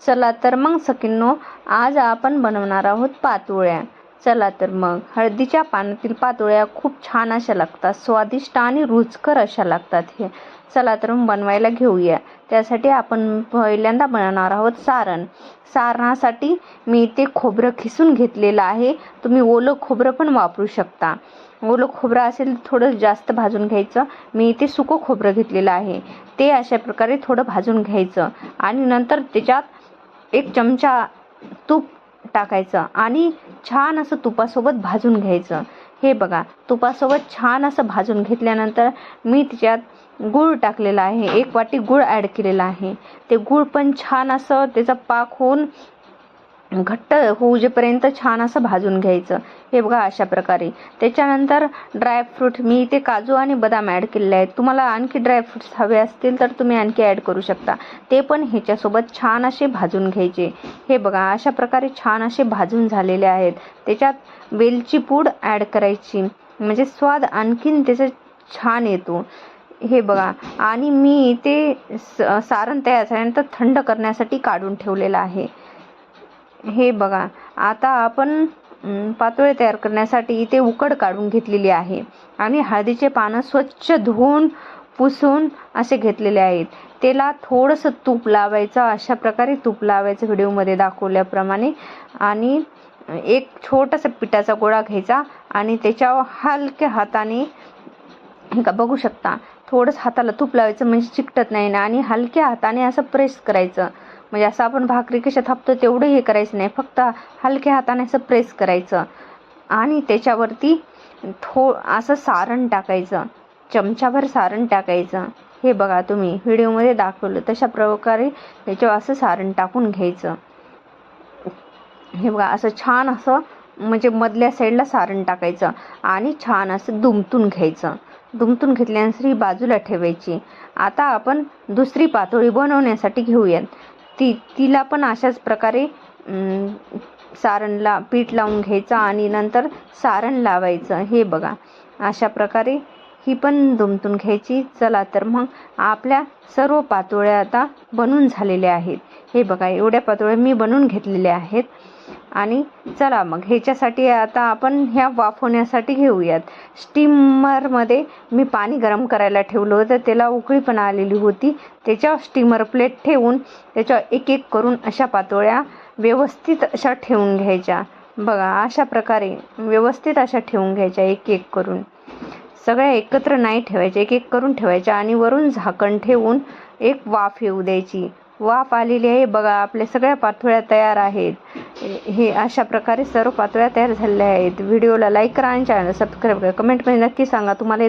चला तर मग सखींनो, आज आपण बनवणार आहोत पातोळ्या. चला तर मग, हळदीच्या पानातील पातोळ्या खूप छान अशा लागतात, स्वादिष्ट आणि रुचकर अशा लागतात. हे चला तर मग बनवायला घेऊया. त्यासाठी आपण पहिल्यांदा बनवणार आहोत सारण. सारणासाठी मी इथे खोबरं खिसून घेतलेलं आहे. तुम्ही ओलं खोबरं पण वापरू शकता. ओलं खोबरं असेल थोडं जास्त भाजून घ्यायचं. मी इथे सुकं खोबरं घेतलेलं आहे. ते अशा प्रकारे थोडं भाजून घ्यायचं आणि नंतर त्याच्यात 1 चमचा तूप टाकायचं आणि छान असं तुपासोबत भाजून घ्यायचं. हे बघा, तुपासोबत छान असं भाजून घेतल्यानंतर मी त्याच्यात गूळ टाकलेला आहे. 1 वाटी गूळ ॲड केलेला आहे. ते गूळ पण छान असं त्याचा पाक होऊन घट्ट होऊ जेपर्यंत छान असं भाजून घ्यायचं. हे बघा अशा प्रकारे. त्याच्यानंतर ड्रायफ्रूट मी इथे काजू आणि बदाम ॲड केलेले आहेत. तुम्हाला आणखी ड्रायफ्रूट्स हवे असतील तर तुम्ही आणखी ॲड करू शकता. ते पण ह्याच्यासोबत छान असे भाजून घ्यायचे. हे बघा अशा प्रकारे छान असे भाजून झालेले आहेत. त्याच्यात वेलची पूड ॲड करायची, म्हणजे स्वाद आणखीन त्याचा छान येतो. हे बघा, आणि मी इथे सारण तयार झाल्यानंतर थंड करण्यासाठी काढून ठेवलेलं आहे. हे बघा, आता आपण पातोळे तयार करण्यासाठी इथे उकड काढून घेतलेली आहे आणि हळदीचे पानं स्वच्छ धुवून पुसून असे घेतलेले आहेत. त्याला थोडंसं तूप लावायचं. अशा प्रकारे तूप लावायचं व्हिडिओमध्ये दाखवल्याप्रमाणे. आणि एक छोटासा पिठाचा गोळा घ्यायचा आणि त्याच्यावर हलक्या हाताने, हे का बघू शकता, थोडंसं हाताला तूप लावायचं म्हणजे चिकटत नाही ना. आणि हलक्या हाताने असं प्रेस करायचं. म्हणजे असं आपण भाकरी कशा थापतो तेवढं हे करायचं नाही, फक्त हलक्या हाताने असं प्रेस करायचं आणि त्याच्यावरती असं सारण टाकायचं. चमचाभर सारण टाकायचं. हे बघा, तुम्ही व्हिडिओमध्ये दाखवलं तशा प्रकारे त्याच्यावर असं सारण टाकून घ्यायचं. हे बघा, असं छान असं म्हणजे मधल्या साईडला सारण टाकायचं आणि छान असं दुमटून घ्यायचं. दुमटून घेतल्यानंतर ही बाजूला ठेवायची. आता आपण दुसरी पातोळी बनवण्यासाठी घेऊयात. तिला पण अशाच प्रकारे सारणला पीठ लावून घ्यायचं आणि नंतर सारण लावायचं. हे बघा अशा प्रकारे ही पण दुमटून घ्यायची. चला तर मग, आपल्या सर्व पातोळ्या आता बनून झालेल्या आहेत. हे बघा, एवढ्या पातोळ्या मी बनवून घेतलेल्या आहेत. आणि चला मग, ह्याच्यासाठी आता आपण ह्या वाफवण्यासाठी घेऊयात. स्टीमरमध्ये मी पाणी गरम करायला ठेवलं होतं. त्याला उकळी पण आलेली होती. त्याच्यावर स्टीमर प्लेट ठेवून त्याच्यावर एक एक करून अशा पातोळ्या व्यवस्थित अशा ठेवून घ्यायच्या. बघा अशा प्रकारे व्यवस्थित अशा ठेवून घ्यायच्या, एक एक करून. सगळ्या एकत्र नाही ठेवायच्या, एक एक करून ठेवायच्या आणि वरून झाकण ठेवून एक वाफ येऊ द्यायची. वाफ आलेली आहे बघा, आपल्या सगळ्या पातोळ्या तयार आहेत. हे अशा प्रकारे सर्व पातोळ्या तयार झालेल्या आहेत. व्हिडिओला लाईक करा आणि चॅनल सबस्क्राईब करा. कमेंटमध्ये नक्की सांगा तुम्हाला